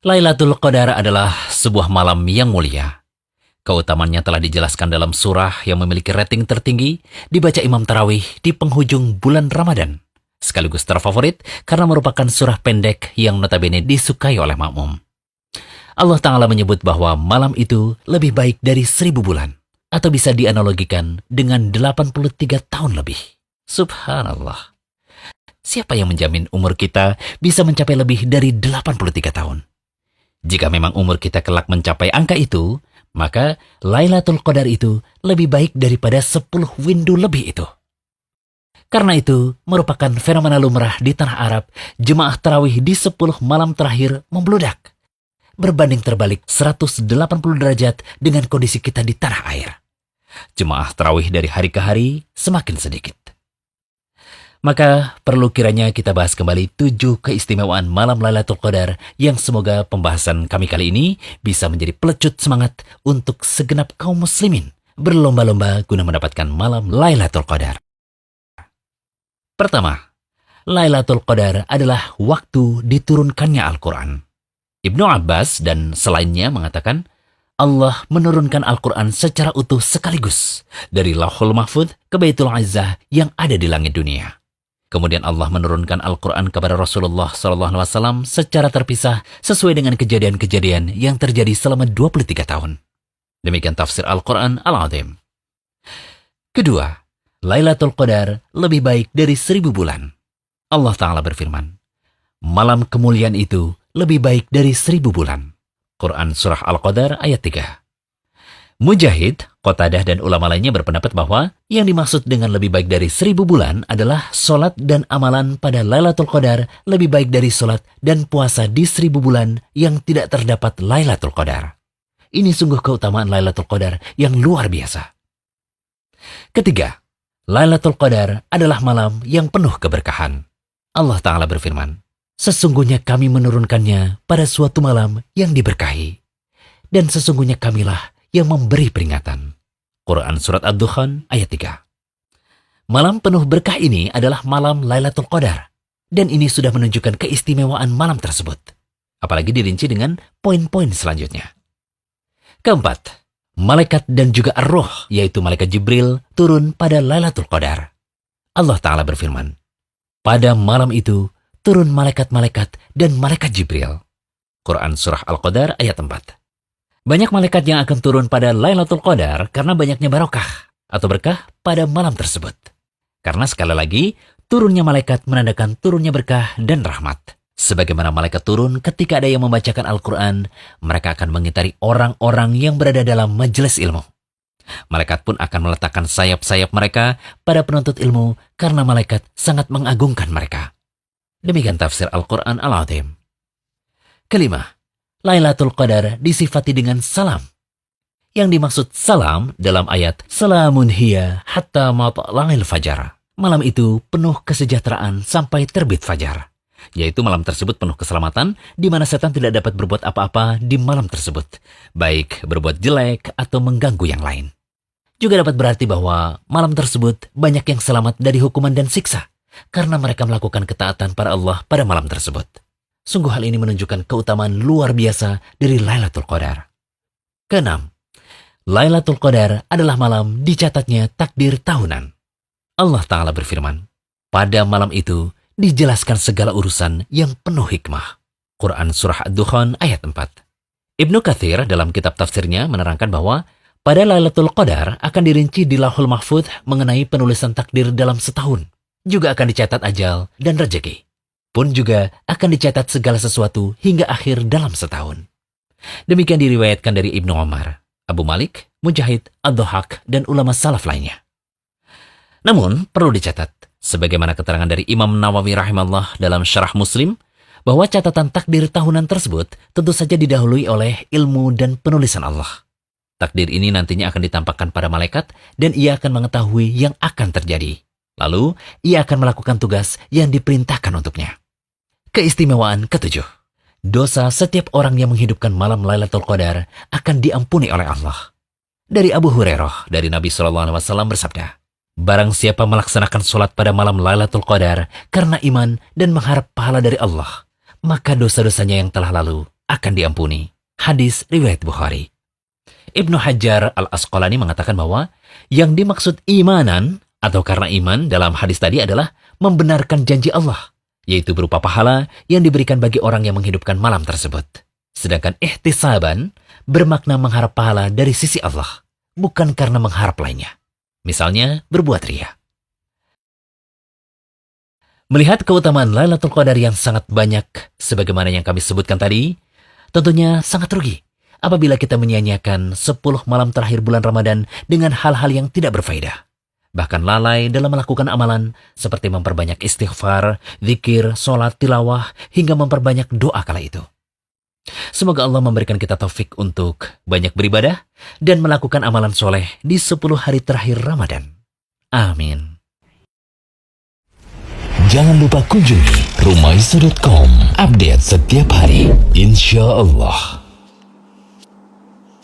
Lailatul Qadar adalah sebuah malam yang mulia. Keutamannya telah dijelaskan dalam surah yang memiliki rating tertinggi, dibaca Imam Tarawih di penghujung bulan Ramadan. Sekaligus terfavorit karena merupakan surah pendek yang notabene disukai oleh makmum. Allah Ta'ala menyebut bahwa malam itu lebih baik dari 1000 bulan. Atau bisa dianalogikan dengan 83 tahun lebih. Subhanallah. Siapa yang menjamin umur kita bisa mencapai lebih dari 83 tahun? Jika memang umur kita kelak mencapai angka itu, maka Lailatul Qadar itu lebih baik daripada 10 windu lebih itu. Karena itu, merupakan fenomena lumrah di tanah Arab, jemaah tarawih di 10 malam terakhir membludak. Berbanding terbalik 180 derajat dengan kondisi kita di tanah air. Jemaah tarawih dari hari ke hari semakin sedikit. Maka perlu kiranya kita bahas kembali 7 keistimewaan malam Lailatul Qadar yang semoga pembahasan kami kali ini bisa menjadi pelecut semangat untuk segenap kaum muslimin berlomba-lomba guna mendapatkan malam Lailatul Qadar. Pertama, Lailatul Qadar adalah waktu diturunkannya Al-Quran. Ibnu Abbas dan selainnya mengatakan, Allah menurunkan Al-Quran secara utuh sekaligus dari Lauhul Mahfudz ke Baitul Izzah yang ada di langit dunia. Kemudian Allah menurunkan Al-Quran kepada Rasulullah SAW secara terpisah sesuai dengan kejadian-kejadian yang terjadi selama 23 tahun. Demikian tafsir Al-Quran Al-Azim. Kedua, Lailatul Qadar lebih baik dari 1000 bulan. Allah Ta'ala berfirman, malam kemuliaan itu lebih baik dari 1000 bulan. Quran Surah Al-Qadar ayat 3. Mujahid, Qatadah dan ulama lainnya berpendapat bahwa yang dimaksud dengan lebih baik dari 1000 bulan adalah solat dan amalan pada Lailatul Qadar lebih baik dari solat dan puasa di 1000 bulan yang tidak terdapat Lailatul Qadar. Ini sungguh keutamaan Lailatul Qadar yang luar biasa. Ketiga, Lailatul Qadar adalah malam yang penuh keberkahan. Allah Ta'ala berfirman, sesungguhnya kami menurunkannya pada suatu malam yang diberkahi. Dan sesungguhnya kamilah yang memberi peringatan. Quran Surat Ad-Dukhan ayat 3. Malam penuh berkah ini adalah malam Lailatul Qadar. Dan ini sudah menunjukkan keistimewaan malam tersebut. Apalagi dirinci dengan poin-poin selanjutnya. Keempat, malaikat dan juga ar-ruh, yaitu malaikat Jibril, turun pada Lailatul Qadar. Allah Ta'ala berfirman, pada malam itu, turun malaikat-malaikat dan malaikat Jibril. Quran Surah Al-Qadar ayat 4. Banyak malaikat yang akan turun pada Lailatul Qadar karena banyaknya barokah atau berkah pada malam tersebut. Karena sekali lagi, turunnya malaikat menandakan turunnya berkah dan rahmat. Sebagaimana malaikat turun ketika ada yang membacakan Al-Quran, mereka akan mengitari orang-orang yang berada dalam majelis ilmu. Malaikat pun akan meletakkan sayap-sayap mereka pada penuntut ilmu karena malaikat sangat mengagungkan mereka. Demikian tafsir Al-Quran Al-Azim. Kelima, Lailatul Qadar disifati dengan salam. Yang dimaksud salam dalam ayat Salamun hiya hatta matla'il fajar. Malam itu penuh kesejahteraan sampai terbit fajar. Yaitu malam tersebut penuh keselamatan di mana setan tidak dapat berbuat apa-apa di malam tersebut. Baik berbuat jelek atau mengganggu yang lain. Juga dapat berarti bahwa malam tersebut banyak yang selamat dari hukuman dan siksa. Karena mereka melakukan ketaatan pada Allah pada malam tersebut. Sungguh hal ini menunjukkan keutamaan luar biasa dari Lailatul Qadar. Keenam, Lailatul Qadar adalah malam dicatatnya takdir tahunan. Allah Ta'ala berfirman, pada malam itu dijelaskan segala urusan yang penuh hikmah. Quran Surah Ad-Dukhan ayat 4. Ibnu Katsir dalam kitab tafsirnya menerangkan bahwa pada Lailatul Qadar akan dirinci di Lauhul Mahfudz mengenai penulisan takdir dalam setahun. Juga akan dicatat ajal dan rezeki. Pun juga akan dicatat segala sesuatu hingga akhir dalam setahun. Demikian diriwayatkan dari Ibnu Umar, Abu Malik, Mujahid, Ad-Dhahak, dan ulama salaf lainnya. Namun, perlu dicatat, sebagaimana keterangan dari Imam Nawawi rahimahullah dalam Syarah Muslim, bahwa catatan takdir tahunan tersebut tentu saja didahului oleh ilmu dan penulisan Allah. Takdir ini nantinya akan ditampakkan pada malaikat dan ia akan mengetahui yang akan terjadi. Lalu, ia akan melakukan tugas yang diperintahkan untuknya. Keistimewaan ketujuh. Dosa setiap orang yang menghidupkan malam Lailatul Qadar akan diampuni oleh Allah. Dari Abu Hurairah, dari Nabi SAW bersabda, barang siapa melaksanakan sholat pada malam Lailatul Qadar karena iman dan mengharap pahala dari Allah, maka dosa-dosanya yang telah lalu akan diampuni. Hadis riwayat Bukhari. Ibnu Hajar al-Asqalani mengatakan bahwa yang dimaksud imanan atau karena iman dalam hadis tadi adalah membenarkan janji Allah, yaitu berupa pahala yang diberikan bagi orang yang menghidupkan malam tersebut. Sedangkan ihtisaban bermakna mengharap pahala dari sisi Allah, bukan karena mengharap lainnya. Misalnya berbuat riya. Melihat keutamaan Lailatul Qadar yang sangat banyak, sebagaimana yang kami sebutkan tadi, tentunya sangat rugi apabila kita menyia-nyiakan 10 malam terakhir bulan Ramadan dengan hal-hal yang tidak berfaedah. Bahkan lalai dalam melakukan amalan seperti memperbanyak istighfar, zikir, sholat, tilawah, hingga memperbanyak doa kala itu. Semoga Allah memberikan kita taufik untuk banyak beribadah dan melakukan amalan soleh di 10 hari terakhir Ramadan. Amin. Jangan lupa kunjungi rumaisa.com. Update setiap hari, insya Allah.